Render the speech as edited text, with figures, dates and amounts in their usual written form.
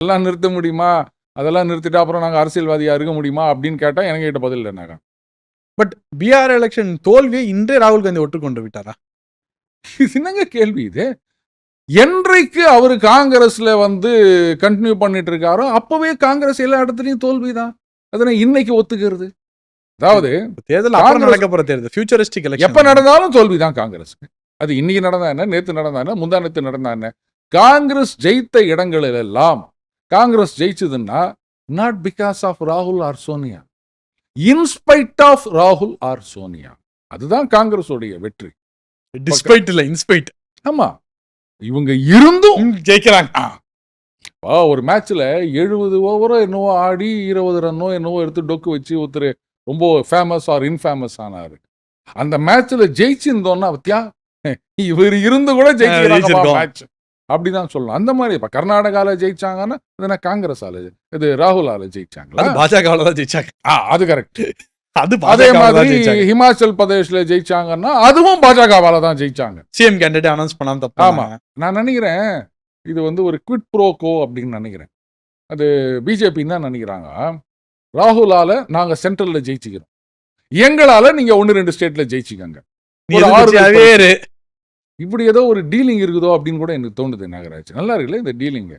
அதெல்லாம் நிறுத்த முடியுமா, அதெல்லாம் நிறுத்திட்டு அப்புறம் நாங்கள் அரசியல்வாதியாக இருக்க முடியுமா அப்படின்னு கேட்டால் எனக்கு கிட்ட பதில் இல்லைனாக்கா. பட் பீகார் எலெக்ஷன் தோல்வியை இன்றே ராகுல் காந்தி ஒற்றுக்கொண்டு விட்டாரா? இது என்னங்க கேள்வி இது? என்றைக்கு அவர் காங்கிரஸ்ல கண்டினியூ பண்ணிட்டு இருக்காரோ அப்பவே காங்கிரஸ் எல்லா இடத்துலையும் தோல்விதான். அதனை இன்னைக்கு ஒத்துக்கிறது. அதாவது தேர்தல் அப்புறம் நடக்க போற தேர்தல், ஃபியூச்சரிஸ்டிக் எலெக்ஷன் எப்ப நடந்தாலும் தோல்விதான் காங்கிரஸுக்கு. அது இன்னைக்கு நடந்தா என்ன, நேத்து நடந்தா என்ன, முந்தா நேத்து நடந்தா என்ன, காங்கிரஸ் ஜெயித்த இடங்களில் எல்லாம் காங்கிரஸ் ஜெயிச்சதுன்னா நாட் பிகாஸ் ஆஃப் ராகுல் ஆர் சோனியா, இன்ஸ்பைட் ஆஃப் ராகுல் ஆர் சோனியா. அதுதான் காங்கிரஸ் உடைய வெற்றி. டிஸ்பைட் இல்ல, இன்ஸ்பைட். ஆமா, இவங்க இருந்தும் ஜெயிக்கிறாங்க. ஒரு மேட்ச்ல 70 ஓவரோ என்னவோ ஆடி 20 ரன்னோ என்னவோ எடுத்து டொக்கு வச்சு ஒருத்தர் ரொம்ப ஃபேமஸ் ஆர் இன்ஃபேமஸ் ஆனாரு. அந்த மேட்ச்ல ஜெயிச்சிருந்தோம்னா பத்தியா இவர் இருந்து கூட ஜெயிச்சிருக்காங்க மேட்ச் அப்படிதான் சொல்லலாம். அந்த மாதிரி இப்ப கர்நாடகால ஜெயிச்சாங்கன்னா காங்கிரஸால, இது ராகுலால ஜெயிச்சாங்களா? பாஜகவால தான் ஜெயிச்சாங்க. அது கரெக்ட். அதே மாதிரி ஹிமாச்சல் பிரதேஷ்ல ஜெயிச்சாங்கன்னா அதுவும் பாஜகவால தான் ஜெயிச்சாங்க. சிஎம் கேண்டிடேட் அனௌன்ஸ் பண்ணாம தப்பு. ஆமா, நான் நினைக்கிறேன் இது ஒரு குவிட் ப்ரோகோ அப்படின்னு நினைக்கிறேன். அது பிஜேபின்னு தான் நினைக்கிறாங்க. ராகுலால நாங்க சென்ட்ரல்ல ஜெயிச்சுக்கிறோம், எங்களால நீங்க 1-2 ஸ்டேட்ல ஜெயிச்சுக்கங்க, இப்படி ஏதோ ஒரு டீலிங் இருக்குதோ அப்படின்னு கூட எனக்கு தோணுது நாகராஜ். நல்லா இருக்குல்ல இந்த டீலிங்.